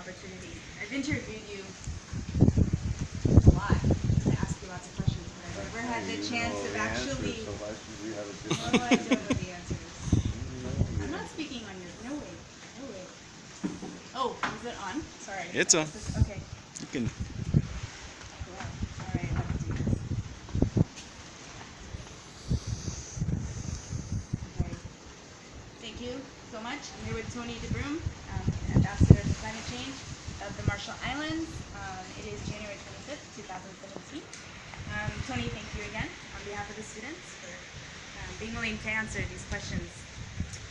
opportunity. I've interviewed you a lot to ask you lots of questions, but I've never had the chance of actually. So why should we have a Oh, different? I don't know the answers. I'm not speaking on your. No way. No way. Oh, is it on? Sorry. It's on. Okay. You can. Cool. All right, let's do this. Okay. Thank you so much. I'm here with Tony Debrum, Ambassador for Climate Change of the Marshall Islands. It is January 25th, 2017. Tony, thank you again on behalf of the students for being willing to answer these questions.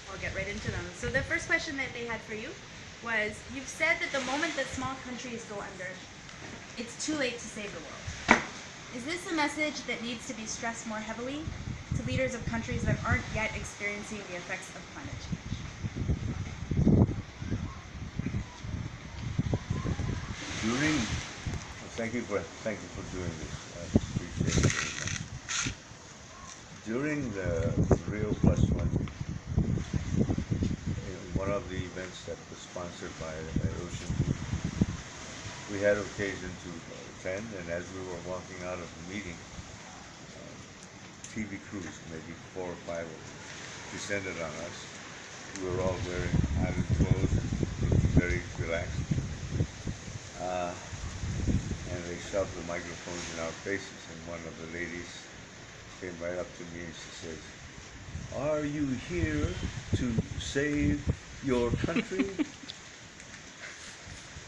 I'll get right into them. So the first question that they had for you was, you've said that the moment that small countries go under, it's too late to save the world. Is this a message that needs to be stressed more heavily to leaders of countries that aren't yet experiencing the effects of climate change? Thank you for doing this. I appreciate it very much. During the Rio Plus One, one of the events that was sponsored by Ocean Group, we had occasion to attend, and as we were walking out of the meeting, TV crews, maybe 4 or 5 of them, descended on us. We were all wearing island clothes and looking very relaxed. And they shoved the microphones in our faces, and one of the ladies came right up to me and she says, "Are you here to save your country?"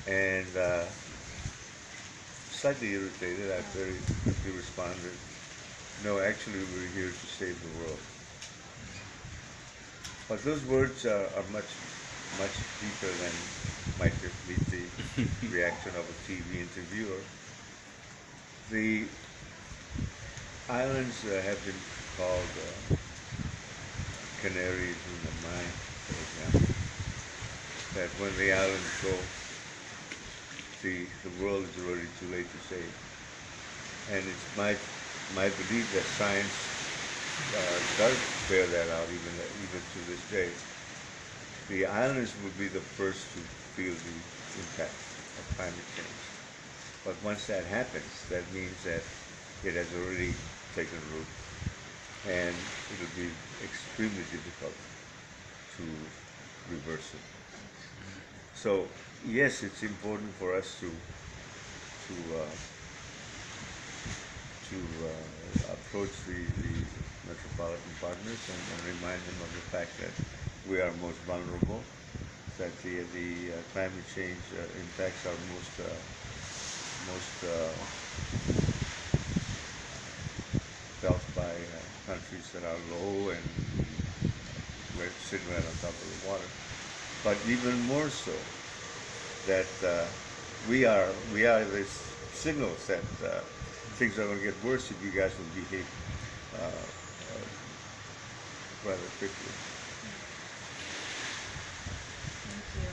And slightly irritated, I very quickly responded, "No, actually we're here to save the world." But those words are much deeper than might just meet the reaction of a TV interviewer. The islands have been called canaries in the mine, for example. That when the islands go, the world is already too late to save. And it's my belief that science does bear that out even to this day. The islands will be the first to feel the impact of climate change. But once that happens, that means that it has already taken root, and it'll be extremely difficult to reverse it. So yes, it's important for us to approach the metropolitan partners and remind them of the fact that we are most vulnerable, that the climate change impacts are most felt by countries that are low and we're sitting right on top of the water. But even more so, that we are the signals that things are going to get worse if you guys will behave rather quickly. Thank you.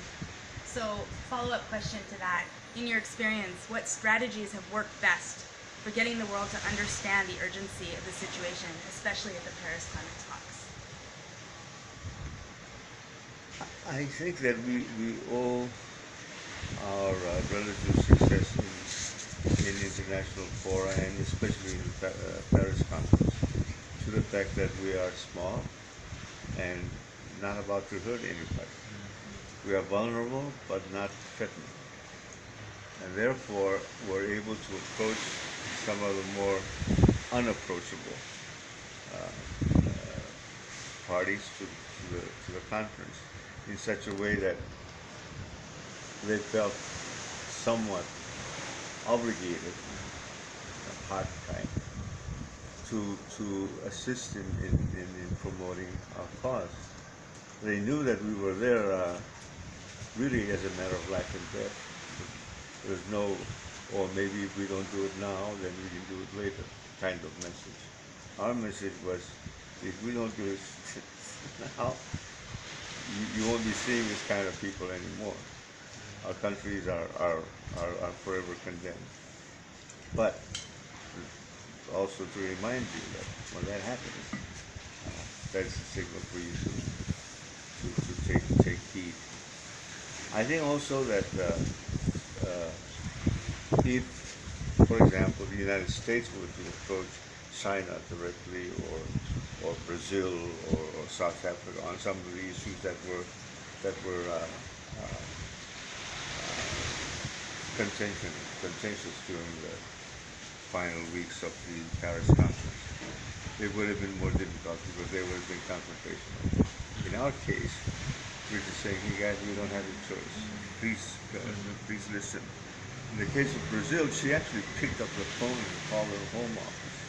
So, follow-up question to that. In your experience, what strategies have worked best for getting the world to understand the urgency of the situation, especially at the Paris climate talks? I think that we owe our relative success in international fora, and especially in the Paris conference, to the fact that we are small and not about to hurt anybody. We are vulnerable but not threatening. And therefore, we're able to approach some of the more unapproachable parties to the conference in such a way that they felt somewhat obligated, hard kind, to assist in promoting our cause. They knew that we were there really as a matter of life and death. There's no, or maybe if we don't do it now, then we can do it later kind of message. Our message was, if we don't do it now, you won't be seeing this kind of people anymore. Our countries are forever condemned. But also to remind you that when that happens, that's a signal for you to take heed. I think also that if, for example, the United States were to approach China directly, or Brazil, or South Africa on some of the issues that were contentious during the final weeks of the Paris conference, it would have been more difficult because they would have been confrontational. In our case, we're just saying, hey guys, we don't have a choice. Please listen. In the case of Brazil, she actually picked up the phone and called her home office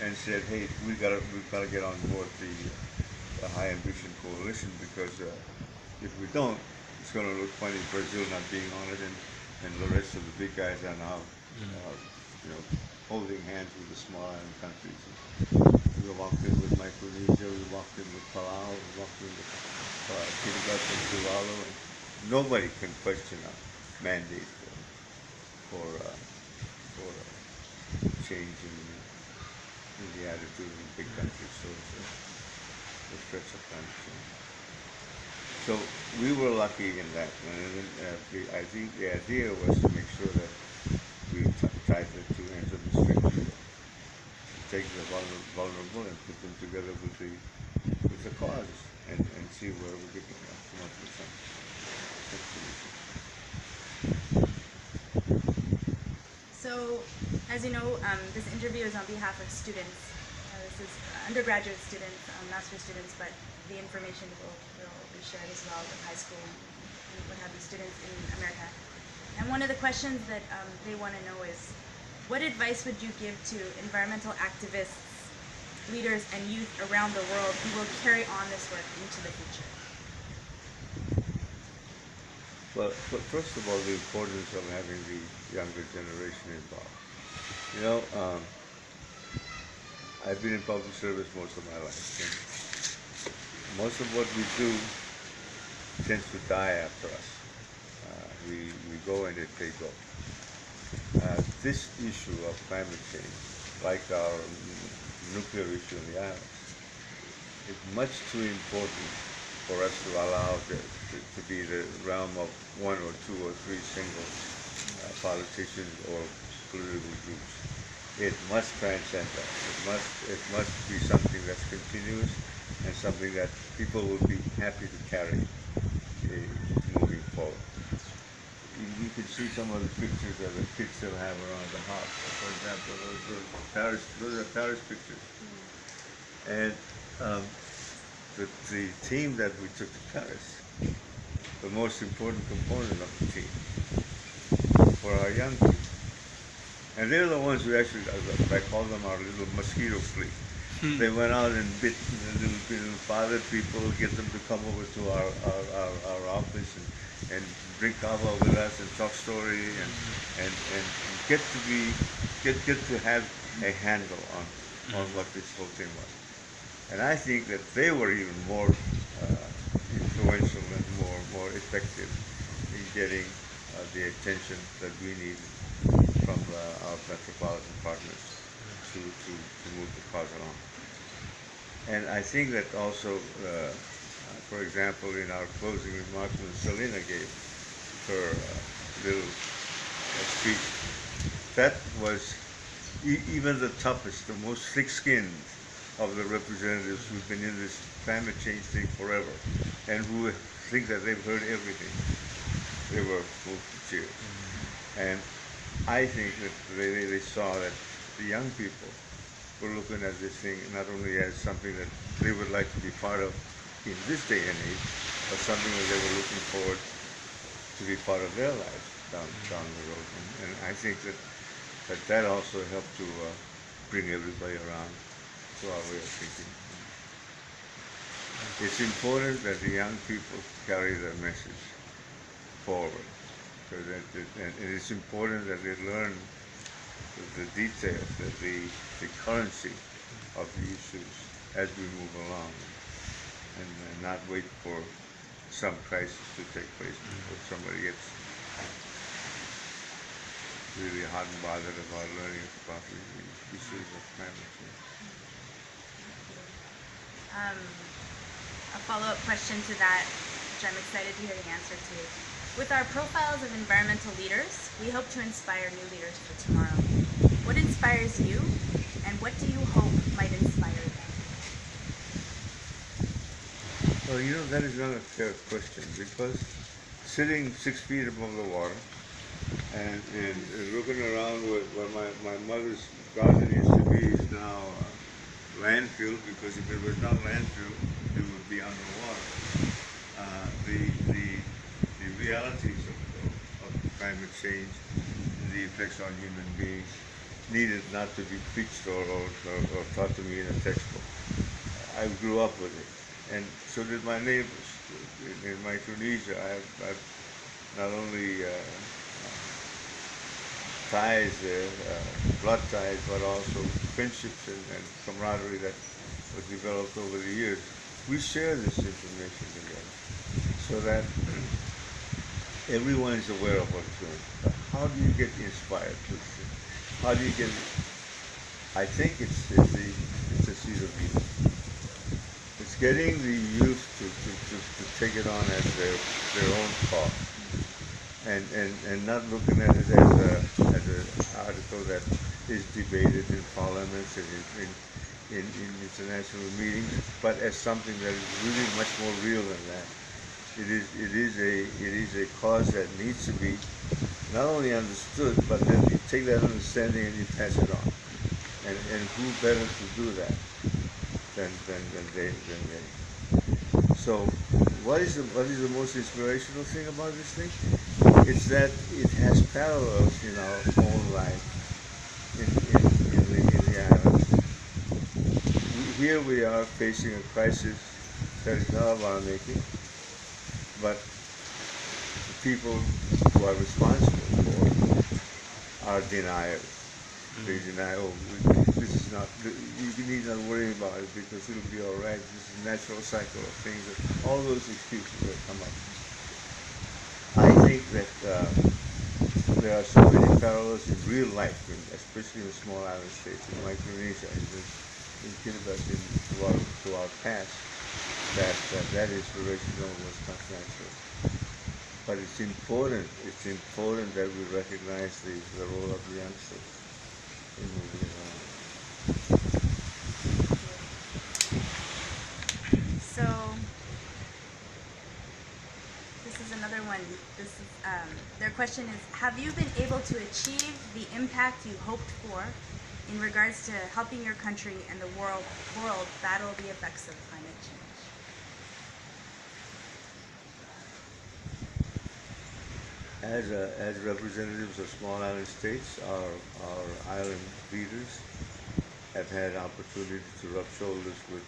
and said, hey, we've got to get on board the High Ambition Coalition, because if we don't, it's going to look funny, Brazil not being on it, and the rest of the big guys are now, holding hands with the small island countries. We walked in with Micronesia, we walked in with Palau, we walked in with Kiribati and Tuvalu, and nobody can question our mandate for change in the attitude of the big countries. So it's a threats of climate change. So we were lucky in that, and I think the idea was to make sure that we tried to answer the strictly, take the vulnerable and put them together with the cause, and see where we could come up with some solutions. So, as you know, this interview is on behalf of students. This is undergraduate students, master's students, but the information will be shared as well with high school and what have you, students in America. And one of the questions that they want to know is, what advice would you give to environmental activists, leaders, and youth around the world who will carry on this work into the future? Well, first of all, the importance of having the younger generation involved. I've been in public service most of my life, and most of what we do tends to die after us. We go and they go. This issue of climate change, like our nuclear issue in the islands, is much too important for us to allow to be the realm of one or two or three single politicians or political groups. It must transcend that. It must be something that's continuous and something that people will be happy to carry moving forward. You can see some of the pictures that the kids still have around the house. For example, those are Paris pictures. And the team that we took to Paris, the most important component of the team were our young people. And they're the ones who actually, I call them our little mosquito fleet. They went out and bit the little bothered people, get them to come over to our office and drink kava with us and talk story and get to have a handle on what this whole thing was. And I think that they were even more influential and more effective in getting the attention that we need from our metropolitan partners to move the cause along. And I think that also, for example, in our closing remarks when Selena gave her little speech, that was even the toughest, the most thick-skinned of the representatives who've been in this climate change thing forever and who think that they've heard everything. They were moved to tears. And I think that they saw that the young people were looking at this thing not only as something that they would like to be part of in this day and age, but something that they were looking forward to be part of their lives down the road. And I think that also helped to bring everybody around to our way of thinking. It's important that the young people carry their message forward. And it is important that they learn the details, the currency of the issues as we move along, and not wait for some crisis to take place before somebody gets really hot and bothered about learning about the issues of climate change. A follow-up question to that. which I'm excited to hear the answer to. With our profiles of environmental leaders, we hope to inspire new leaders for tomorrow. What inspires you, and what do you hope might inspire them? Well, you know, that is not a fair question, because sitting 6 feet above the water and looking around where my mother's garden used to be is now landfill, because if it was not landfill, it would be underwater. The realities of climate change and the effects on human beings needed not to be preached or taught to me in a textbook. I grew up with it, and so did my neighbors. In Micronesia, I've not only ties there, blood ties, but also friendships and camaraderie that was developed over the years. We share this information together so that everyone is aware of what's going on. But how do you get inspired? How do you get? I think it's a seed of youth. It's getting the youth to take it on as their own cause, and not looking at it as an article that is debated in parliaments and in international meetings, but as something that is really much more real than that. It is a cause that needs to be not only understood, but then you take that understanding and you pass it on. And who better to do that than they? So what is the most inspirational thing about this thing? It's that it has parallels in our own life in the islands. Here we are facing a crisis that is not of our making, but the people who are responsible for are deniers. They deny, this is not, you need not worry about it because it'll be all right. This is a natural cycle of things. All those excuses that come up. I think that there are so many parallels in real life, especially in the small island states, in Micronesia, in Kiribati, throughout past, that inspiration almost comes naturally. But it's important that we recognize the role of the youngsters in moving around. So, this is another one. Their question is, have you been able to achieve the impact you hoped for in regards to helping your country and the world battle the effects of climate change? As representatives of small island states, our island leaders have had opportunity to rub shoulders with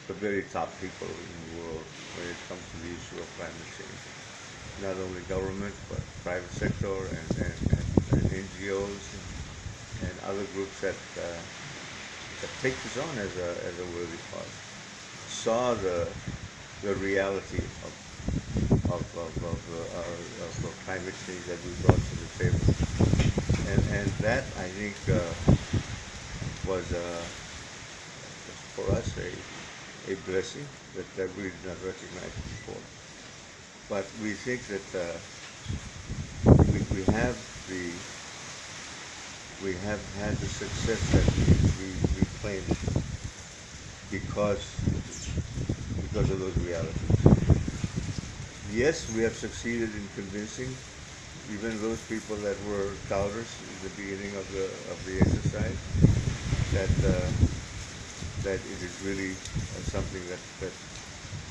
the very top people in the world when it comes to the issue of climate change. Not only government, but private sector and NGOs and other groups that take this on as a worthy cause. Saw the reality of climate change that we brought to the table, and that I think was for us a blessing that we did not recognize before. But we think that we have had the success that we claimed because of those realities. Yes, we have succeeded in convincing even those people that were doubters in the beginning of the exercise that it is really something that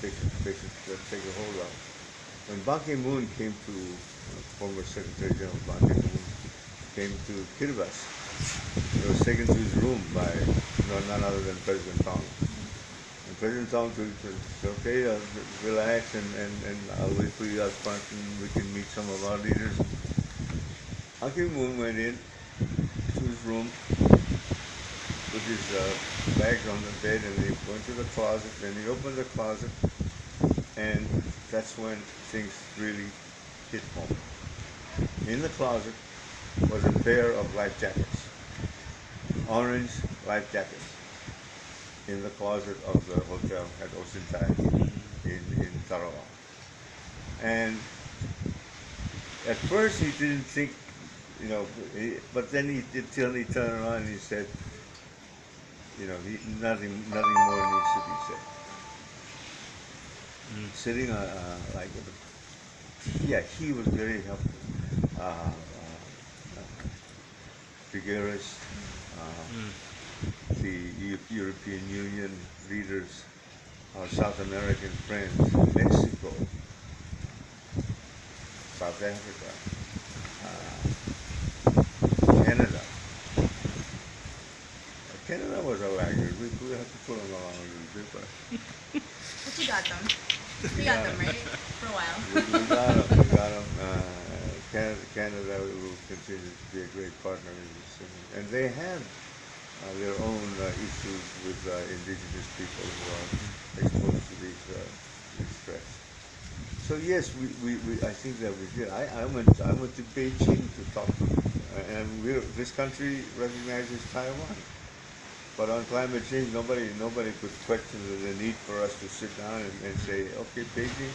they should take a hold of. When Ban Ki-moon came to, former Secretary General Ban Ki-moon came to Kiribati, he was taken to his room by none other than President Tong. And President Tong said, okay, relax, and I'll wait for you out front and we can meet some of our leaders. Ban Ki-moon went in to his room, put his bags on the bed, and he went to the closet, and he opened the closet, and that's when things really hit home. In the closet was a pair of life jackets, orange life jackets, in the closet of the hotel at Ocean Tide. in Tarawa. And at first he didn't think, but then he turned around and he said, nothing more needs to be said. Sitting like, yeah, he was very helpful. Figueres, the European Union leaders, our South American friends, Mexico, South Africa, Canada. Canada was a laggard. We had to pull them along a little bit, but you got them. You got them, right? For a while. we got them. We got them. Canada will continue to be a great partner in this, and they have their own issues with indigenous people who are exposed to these threats. So yes, I think that we did. I went to Beijing to talk to them, and this country recognizes Taiwan. But on climate change, nobody could question the need for us to sit down and say, okay, Beijing,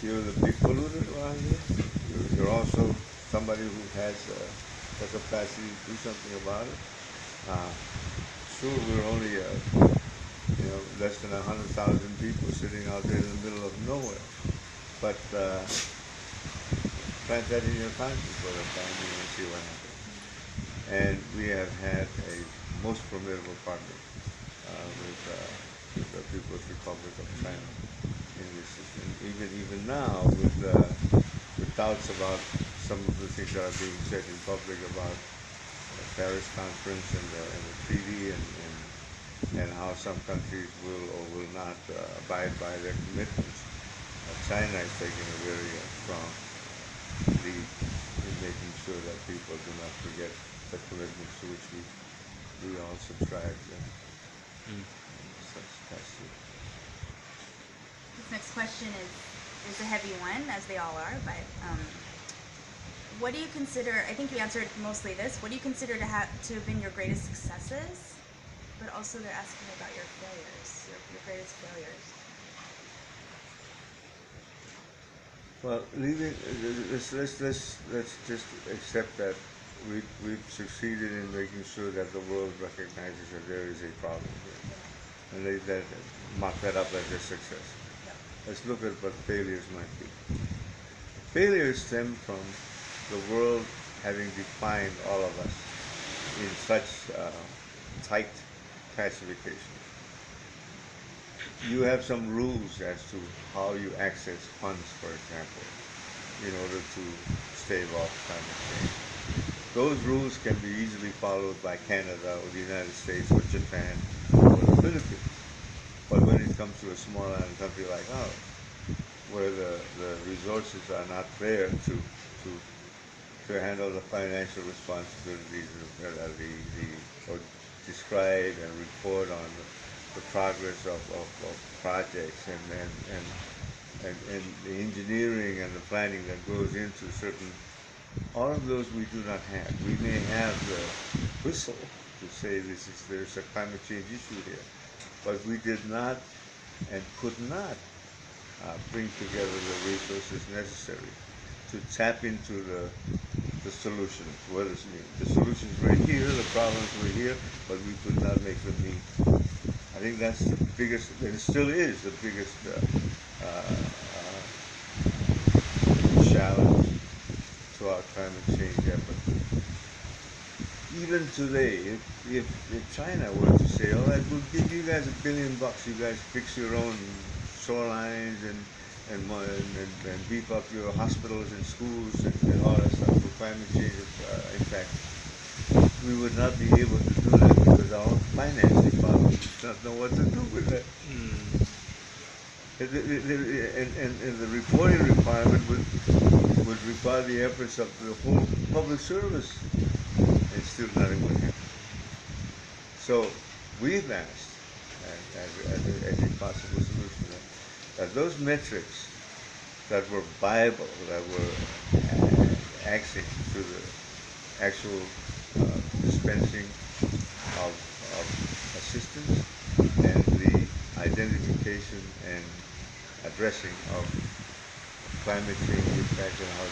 you're the big polluter around here. You're also somebody who has the capacity to do something about it. Sure, we're only less than 100,000 people sitting out there in the middle of nowhere. But plant that in your conscience for a time and see what happens. And we have had a most formidable partner with the People's Republic of China in this system. Even now, with doubts about some of the things that are being said in public about the Paris Conference and the treaty and how some countries will or will not abide by their commitments. China is taking a very strong lead in making sure that people do not forget the commitments to which we all subscribe. That's it. This next question is a heavy one, as they all are, but what do you consider, I think you answered mostly this, what do you consider to have been your greatest successes? But also they're asking about your failures, your greatest failures. Well, let's just accept that we've succeeded in making sure that the world recognizes that there is a problem here, and they mark that up as a success. Yep. Let's look at what failures might be. Failures stem from the world having defined all of us in such tight classifications. You have some rules as to how you access funds, for example, in order to stave off climate change. Those rules can be easily followed by Canada or the United States or Japan or the Philippines. But when it comes to a small island country like ours, where the resources are not there to handle the financial responsibilities or describe and report on the progress of projects and the engineering and the planning that goes into certain, all of those we do not have. We may have the whistle to say there's a climate change issue here, but we did not and could not bring together the resources necessary to tap into the solutions. What does it mean? The solutions were here, the problems were here, but we could not make them meet. I think that's the biggest, and it still is the biggest challenge to our climate change effort. Even today, if China were to say, all right, we'll give you guys $1 billion, you guys fix your own shorelines and beef up your hospitals and schools and all that stuff for climate change, in fact, we would not be able to do that because our finance department does not know what to do with that. And the reporting requirement would require the efforts of the whole public service, and still nothing would happen. So we've asked, as a possible solution, that those metrics that were viable, that were access to the actual dispensing of assistance and the identification and addressing of climate change impact and how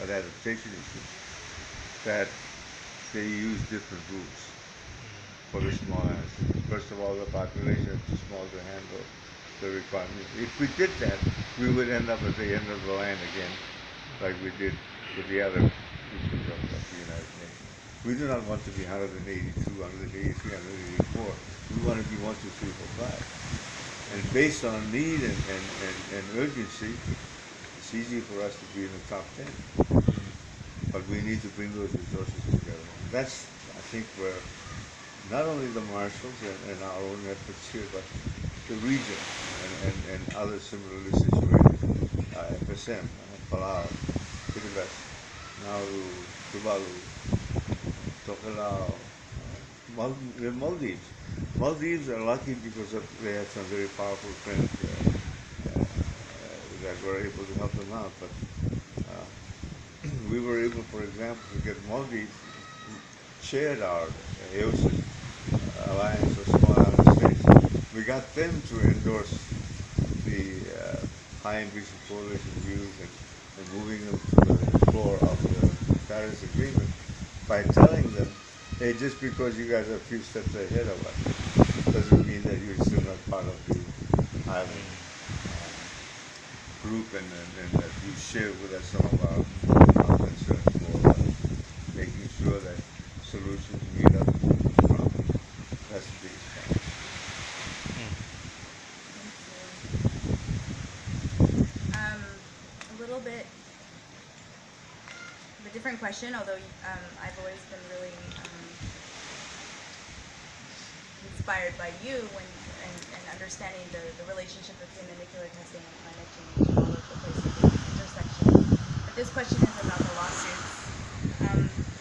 an adaptation issue, that they use different rules for the small islands. First of all, the population is too small to handle the requirements. If we did that, we would end up at the end of the line again, like we did with the other issues of the United Nations. We do not want to be 182, 183, 184. We want to be 1, 2, 3, 4, 5. And based on need and urgency, it's easy for us to be in the top 10. But we need to bring those resources together. And that's, I think, where not only the Marshalls and our own efforts here, but the region and other similarly situated, FSM, Palau, Kiribati, Nauru, Tuvalu, Tokelau, Maldives. Maldives are lucky because they have some very powerful friends that were able to help them out. But we were able, for example, to get Maldives shared our AOSIS Alliance of Small Island States. We got them to endorse the High Ambition Coalition views and moving them to the floor of the Paris Agreement by telling them, hey, just because you guys are a few steps ahead of us doesn't mean that you're still not part of the island group and that you share with us some of our concerns for making sure that solutions meet up with the problem. That's the biggest challenge. A little bit of a different question, although I've always been really inspired by you and understanding the relationship between nuclear testing and climate change and all of the places of intersection. But this question is about the lawsuits.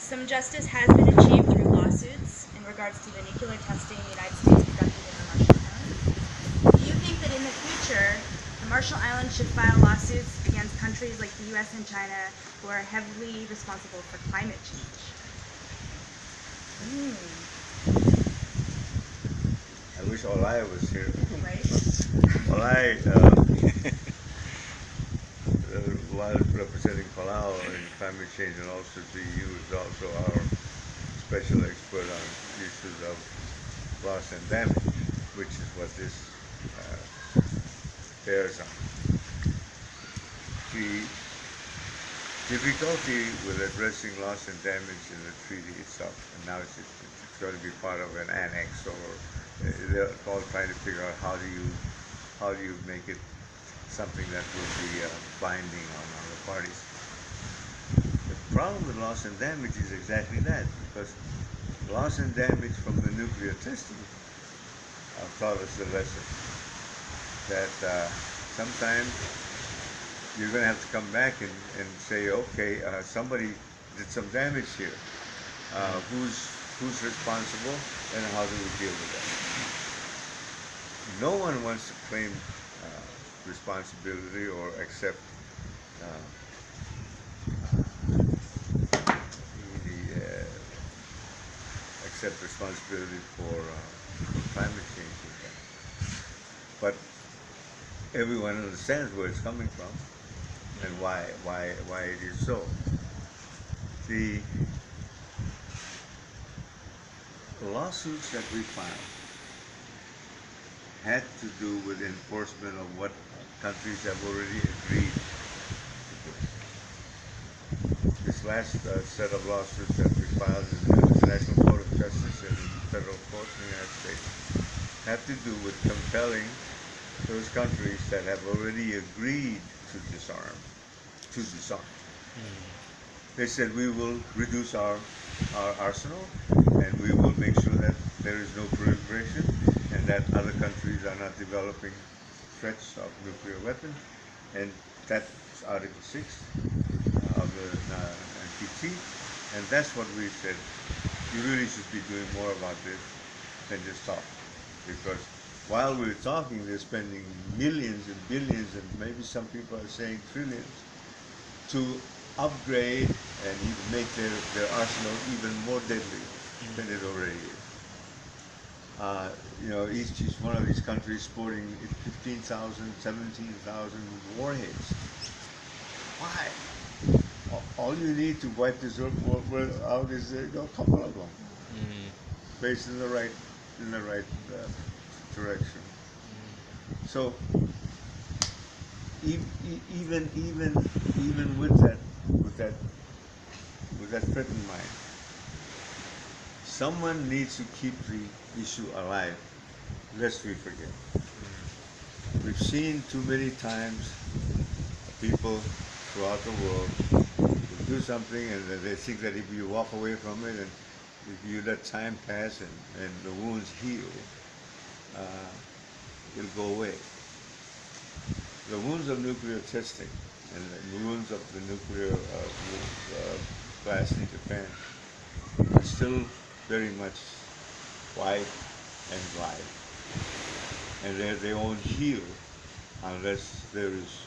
Some justice has been achieved through lawsuits in regards to the nuclear testing the United States conducted in the Marshall Islands. Do you think that in the future, the Marshall Islands should file lawsuits against countries like the U.S. and China who are heavily responsible for climate change? I wish Olaya was here. Right? Olaya, while representing Palau in climate change and also the EU, is also our special expert on issues of loss and damage, which is what this bears on. The difficulty with addressing loss and damage in the treaty itself, and now it's going to be part of an annex, or they're all trying to figure out how do you make it something that will be binding on the parties. The problem with loss and damage is exactly that, because loss and damage from the nuclear testing taught us the lesson that sometimes you're going to have to come back and say, okay, somebody did some damage here. Who's responsible, and how do we deal with that? No one wants to claim responsibility or accept responsibility for climate change impact. But everyone understands where it's coming from and why it is so. The lawsuits that we filed had to do with enforcement of what countries have already agreed to do. This last set of lawsuits that we filed in the International Court of Justice and federal courts in the United States have to do with compelling those countries that have already agreed to disarm. They said, we will reduce our arsenal, and we will make sure that there is no proliferation and that other countries are not developing threats of nuclear weapons. And that's Article 6 of the NPT. And that's what we said. You really should be doing more about this than just talk. Because while we're talking, they're spending millions and billions, and maybe some people are saying trillions, to upgrade and even make their arsenal even more deadly than it already is. You know, each one of these countries sporting 15,000, 17,000 warheads. Why? All you need to wipe this world out is a couple of them, based in the right direction. So even with that threat in mind, someone needs to keep the issue alive, lest we forget. We've seen too many times people throughout the world will do something and they think that if you walk away from it and if you let time pass and the wounds heal, it'll go away. The wounds of nuclear testing and the wounds of the nuclear blast in Japan are still very much wide and live. And they won't heal unless there is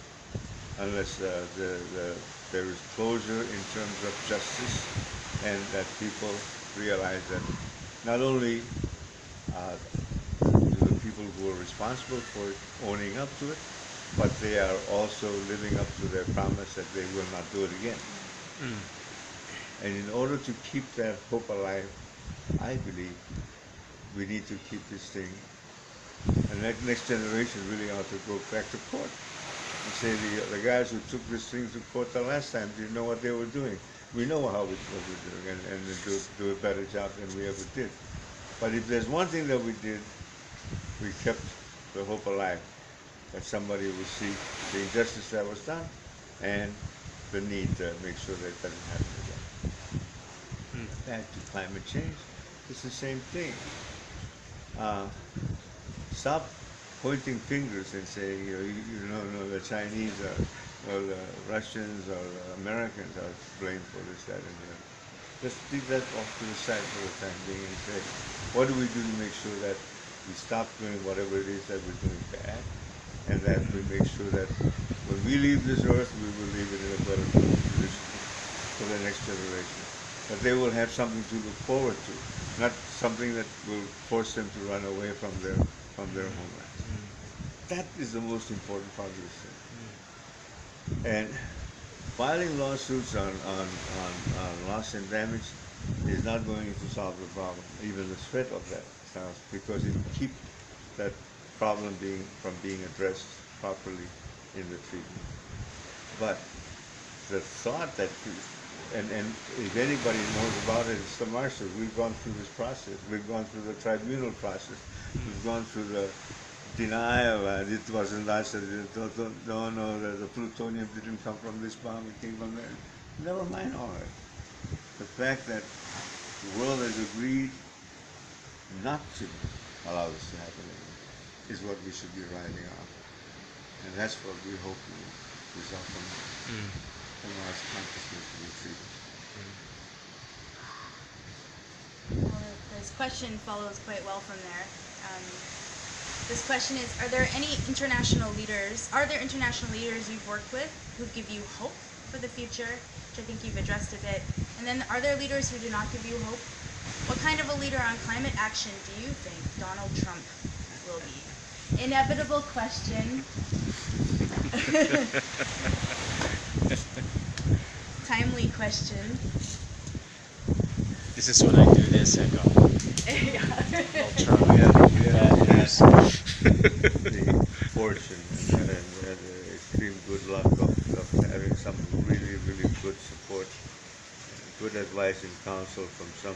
closure in terms of justice, and that people realize that not only do the people who are responsible for it owning up to it, but they are also living up to their promise that they will not do it again. And in order to keep that hope alive, I believe we need to keep this thing, and that next generation really ought to go back to court and say the guys who took this thing to court the last time didn't know what they were doing. We know what we're doing, and do a better job than we ever did. But if there's one thing that we did, we kept the hope alive that somebody will see the injustice that was done and the need to make sure that it doesn't happen again. Back to climate change, it's the same thing. Stop pointing fingers and saying, no, the Chinese or the Russians or the Americans are blamed for this, that, and the other. Just leave that off to the side for the time being and say, what do we do to make sure that we stop doing whatever it is that we're doing bad, and that we make sure that when we leave this earth, we will leave it in a better position for the next generation. That they will have something to look forward to, not something that will force them to run away from their homeland. That is the most important part of this thing. And filing lawsuits on loss and damage is not going to solve the problem, even the threat of that sounds, because it will keep that problem from being addressed properly in the treatment. But the thought that, and if anybody knows about it, it's the marshals. We've gone through this process. We've gone through the tribunal process. We've gone through the denial, and it wasn't us. No, the plutonium didn't come from this bomb. It came from there. Never mind all that. The fact that the world has agreed not to allow this to happen anymore is what we should be riding on. And that's what we hope will result from Mars consciousness retreat. Well, this question follows quite well from there. This question is, are there international leaders you've worked with who give you hope for the future, which I think you've addressed a bit? And then are there leaders who do not give you hope? What kind of a leader on climate action do you think Donald Trump will be? Inevitable question. Timely question. This is when I do this and go, Donald Trump. We have the fortune and the extreme good luck of having some really, really good support, good advice and counsel from some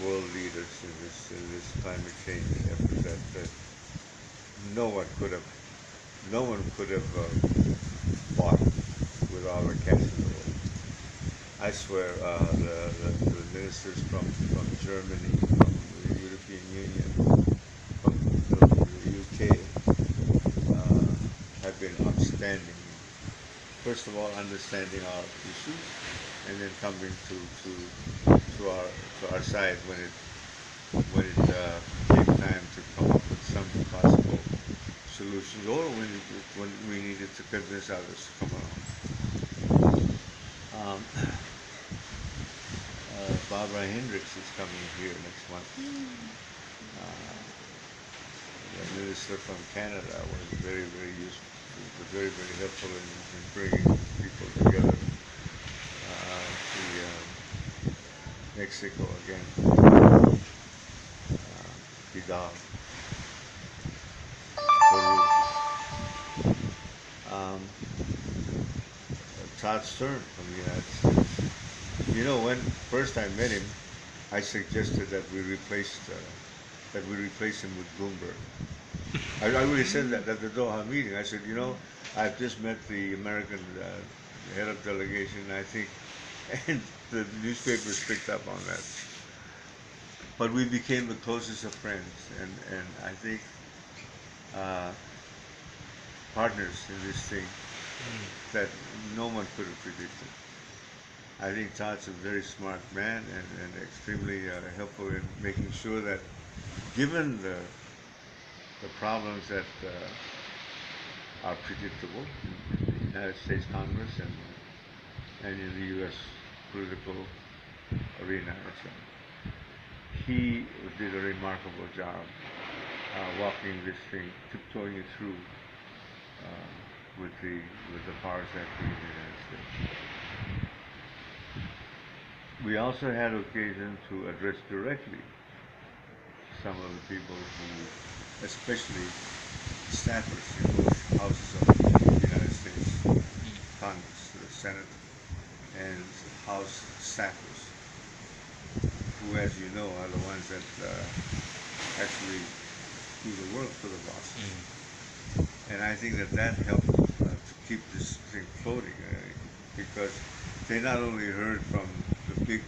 world leaders in this climate change effort that no one could have fought with all the cats in the world. I swear, the ministers from Germany, from the European Union, from the UK have been outstanding. First of all, understanding our issues, and then coming to our side when it came time to come up with some possible solutions, or when we needed to convince others to come along. Barbara Hendricks is coming here next month. the minister from Canada was very, very useful. He was very, very helpful in bringing people together. Mexico again, Vidal, Peru. Um, Todd Stern from the United States. You know, when first I met him, I suggested that we replace him with Bloomberg. I really said that at the Doha meeting. I said, you know, I've just met the American head of delegation. I think, and the newspapers picked up on that. But we became the closest of friends, and I think partners in this thing that no one could have predicted. I think Todd's a very smart man and extremely helpful in making sure that, given the problems that are predictable in the United States Congress and in the U.S. political arena, he did a remarkable job walking this thing, tiptoeing it through with the powers that be in the United States. We also had occasion to address directly some of the people who, especially staffers in both houses of the United States Congress, the Senate, and House staffers, who, as you know, are the ones that actually do the work for the bosses. And I think that helped to keep this thing floating, because they not only heard from the big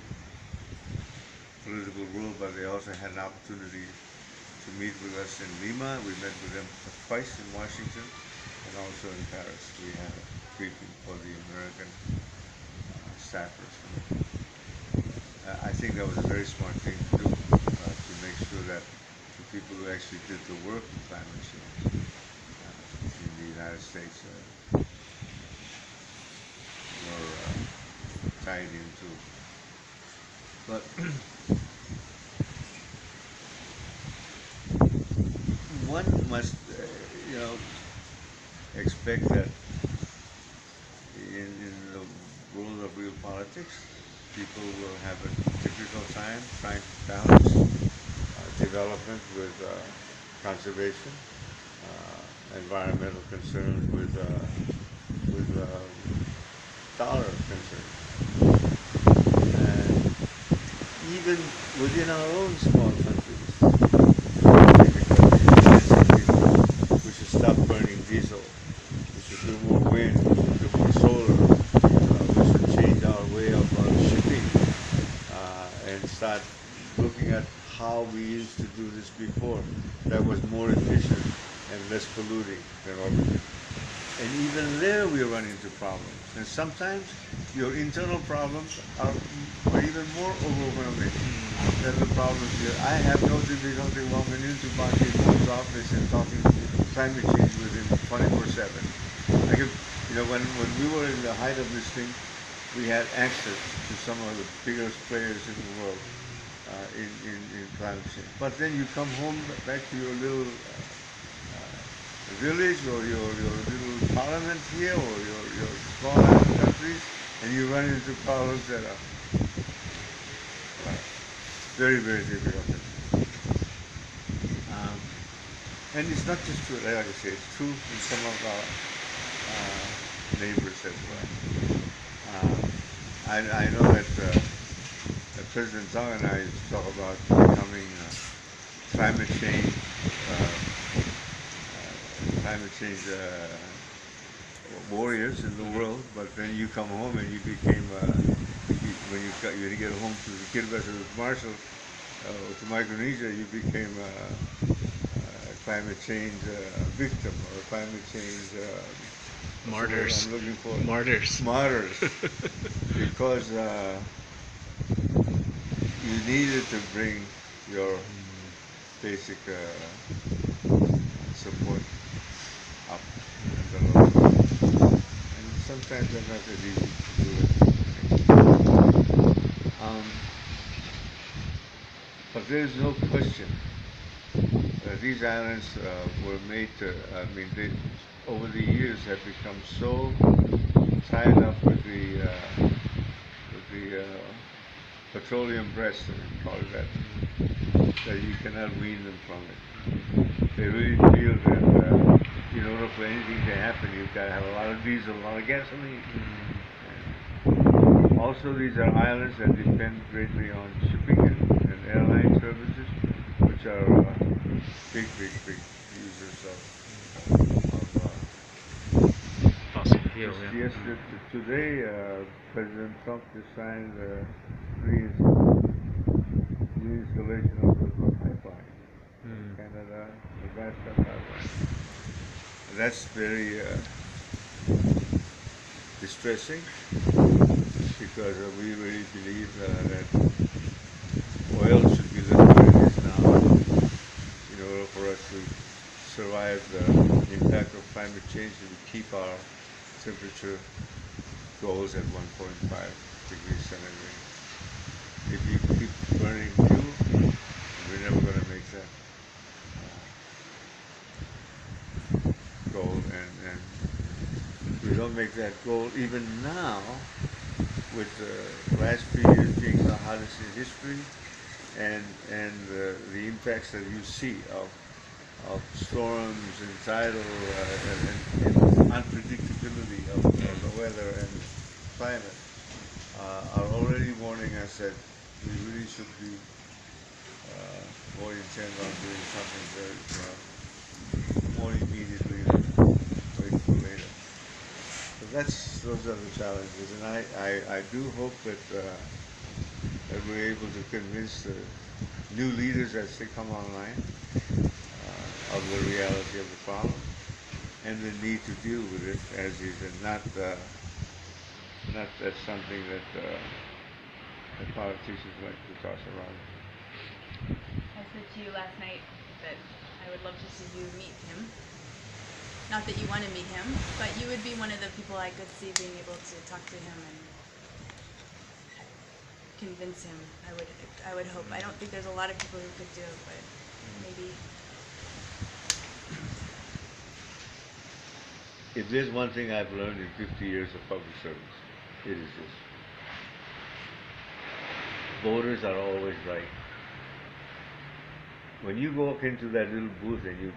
political world, but they also had an opportunity to meet with us in Lima. We met with them twice in Washington and also in Paris. We had a briefing for the American staffers. I think that was a very smart thing to do, to make sure that the people who actually did the work of climate change in the United States were tied into. But one must, expect that in the world of real politics, people will have a difficult time trying to balance development with conservation, environmental concerns with dollar concerns, and even within our own small countries, we should stop burning diesel. We should do more wind. We should do more solar. We should change our way of shipping and start looking at how we used to do this before. That was more efficient and less polluting than what we do. And even there we run into problems. And sometimes your internal problems are even more overwhelming than the problems here. I have no difficulty walking into Ban Ki-moon's office and talking climate change with him 24/7. When we were in the height of this thing, we had access to some of the biggest players in the world in climate change. But then you come home back to your little village or your little parliament here or your small countries, and you run into problems that are very, very difficult. And it's not just true, like I say, it's true in some of our neighbors as well. I know that President Zhang and I talk about becoming climate change warriors in the world, but then you come home and you became when you get home to the Kiribati Marshall to Micronesia, you became a climate change victim or a climate change martyrs. I'm looking for Martyrs. because you needed to bring your basic support up at the local. And sometimes it's not as easy to do it. But there is no question these islands were made to, I mean, they, over the years have become so tied up with the petroleum breast, we call it that, that you cannot wean them from it. They really feel that in order for anything to happen, you've got to have a lot of diesel, a lot of gasoline. And also, these are islands that depend greatly on shipping and airline services, which are big users of Fossil fuel, just yeah. yesterday, today, President Trump just signed the reinstallation of the pipeline. Canada, Nebraska pipeline. That's very distressing because we really believe that oil should be the way it is now in order for us to survive the impact of climate change and to keep our temperature goals at 1.5 degrees centigrade. If you keep burning fuel, we're never going to make that goal. And if we don't make that goal, even now, with the last few years being the hottest in history, and the impacts that you see of storms and tidal and unpredictability of the weather and climate are already warning us that we really should be more intent on doing something very more immediately than wait for later. So those are the challenges, and I do hope that we're able to convince the new leaders as they come online of the reality of the problem and the need to deal with it as is, and not as something that politicians like to toss around. I said to you last night that I would love to see you meet him. Not that you want to meet him, but you would be one of the people I could see being able to talk to him and convince him. I would hope. I don't think there's a lot of people who could do it, but maybe. If there's one thing I've learned in 50 years of public service, it is this. Voters are always right. When you walk into that little booth and you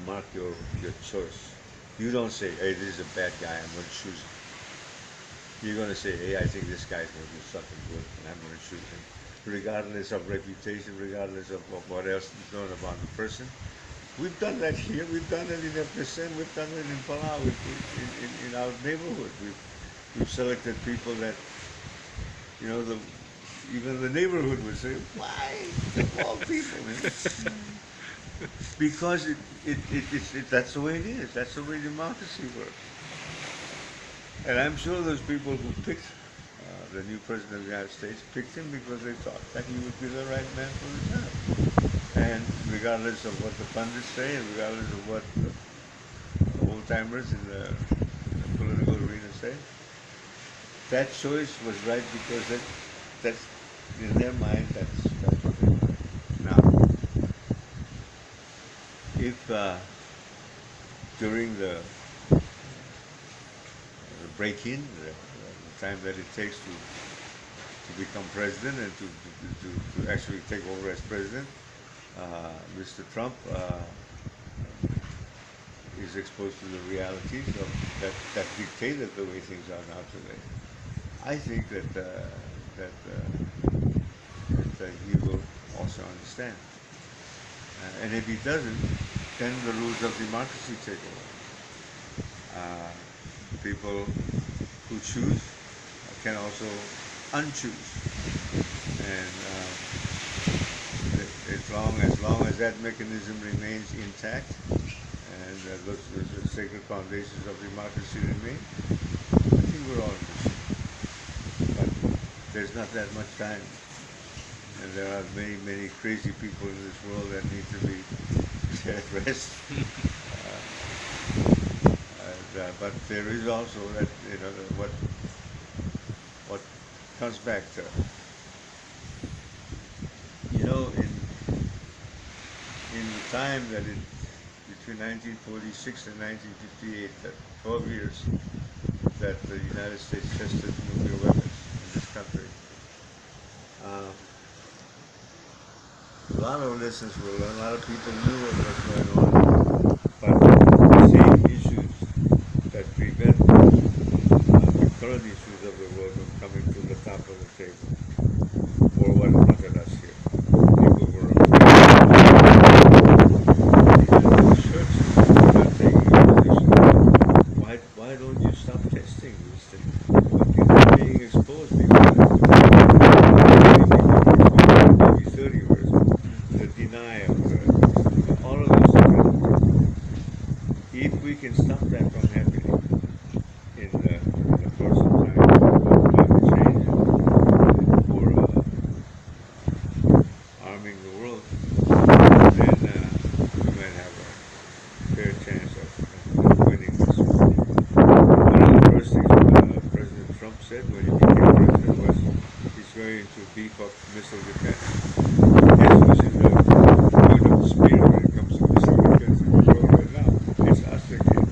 mark your choice, you don't say, hey, this is a bad guy, I'm going to choose him. You're going to say, hey, I think this guy's going to do something good, and I'm going to choose him. Regardless of reputation, regardless of what else is known about the person. We've done that here, we've done it in Epson, we've done it in Palau, in our neighborhood. We've selected people that, you know, even the neighborhood would say, why of all people? Because that's the way it is. That's the way democracy works. And I'm sure those people who picked the new president of the United States picked him because they thought that he would be the right man for the job. And regardless of what the pundits say, and regardless of what the old-timers in the political arena say, that choice was right because that's in their mind, that's what they want. Now, if during the break-in, the time that it takes to become president and to actually take over as president, Mr. Trump is exposed to the realities of that dictated the way things are now today. I think that he will also understand. And if he doesn't, then the rules of democracy take over. People who choose can also unchoose. And as long as that mechanism remains intact and those sacred foundations of democracy remain, I think we're all good. But there's not that much time. And there are many crazy people in this world that need to be addressed. But there is also that, you know, what comes back to, you know, in time that between 1946 and 1958, that 12 years that the United States tested nuclear weapons in this country. Um, a lot of lessons were learned. A lot of people knew what was going on, but the same issues that prevent the current issues of the world from coming to the top of the table were what haunted us here. People were churches were not taking a position. Why don't you stop testing these things? People are being exposed because maybe 30 years, the denial, all of those things. If we can stop that from happening in the course of time, climate change or arming the world, then we might have a fair chance of winning this war. One of the first things President Trump said when he became president was he's going to beef up missile defense. Guess who's in the point of the spear when it comes to missile defense in the world right now? It's us again.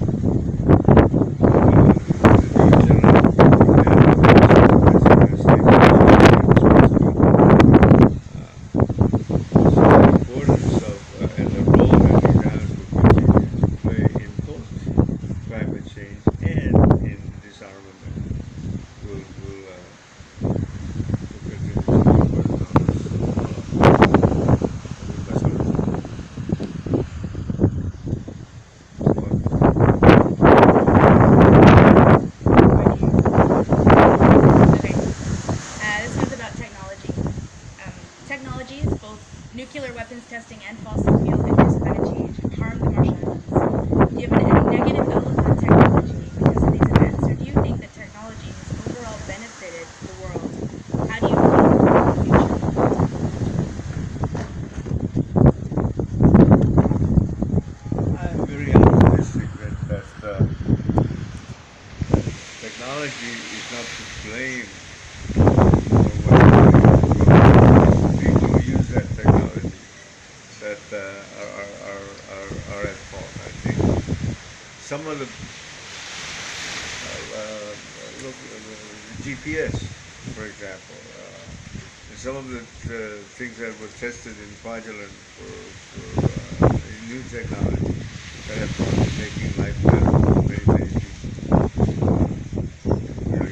Technologies, both nuclear weapons testing and fossil fuel induced climate change, harm the Marshall Islands. Do you have any negative outlook on technology because of these events, or do you think that technology has overall benefited the world? How do you view the future? I'm very optimistic that technology is not to blame for what people who use that technology that are at fault. I think some of the GPS, for example, and some of the things that were tested in fraudulent for new technology that have gone to making life better for many, many people.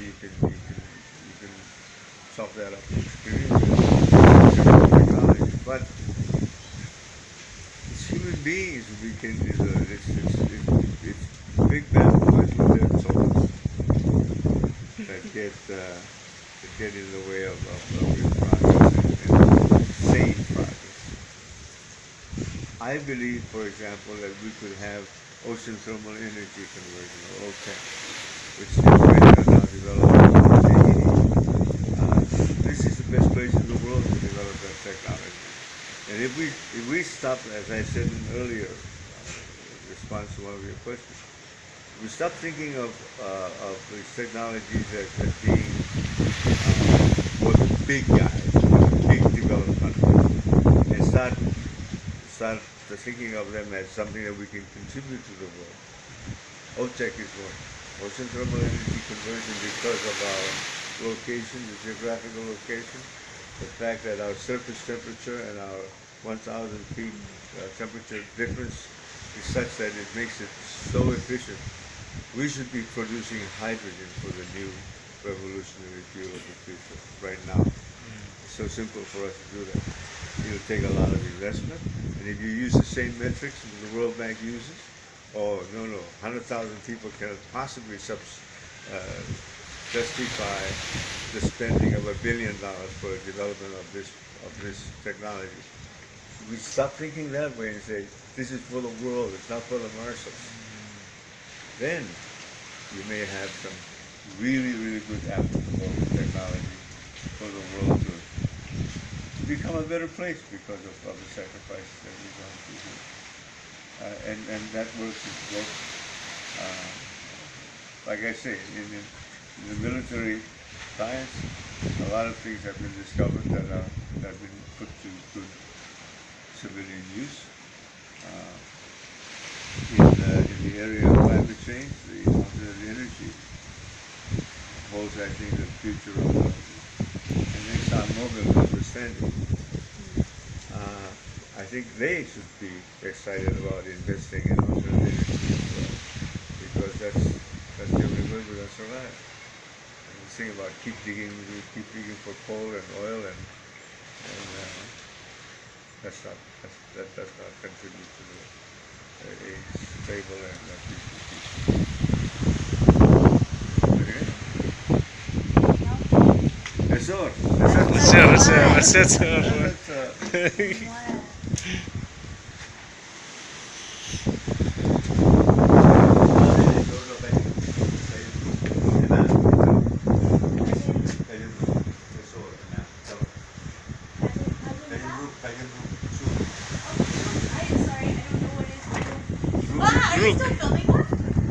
You can chalk that up to experience technology, but it's human beings who became it's big bad boys with their souls that get in the way of real progress and sane progress. I believe, for example, that we could have ocean thermal energy conversion, or OTEC, which is right now developing in Haiti. This is the best place in the world to develop that technology. And if we stop, as I said in earlier response to one of your questions, we stop thinking of these technologies as being for the big guys, big developed countries, and start thinking of them as something that we can contribute to the world. OTEC is one. Ocean thermal energy conversion, because of our location, the geographical location, the fact that our surface temperature and our 1,000 feet temperature difference is such that it makes it so efficient. We should be producing hydrogen for the new revolutionary fuel of the future right now. It's so simple for us to do that. It'll take a lot of investment, and if you use the same metrics that the World Bank uses, 100,000 people cannot possibly justify the spending of $1 billion for the development of this technology. We stop thinking that way and say, this is for the world, it's not for the Marshalls. Then you may have some really, really good applicable technology for the world to become a better place because of the sacrifices that we've gone through here. And that works is both, like I say, in the military science, a lot of things have been discovered that have been put to good civilian use. in the area of climate change, the alternative energy holds, I think, the future of the ExxonMobil understanding. I think they should be excited about investing in alternative energy as well, because that's the only way we're going to survive. And the thing about keep digging for coal and oil, and that does not contribute to a stable and peaceful future. Okay. Raatior. Raatior. That's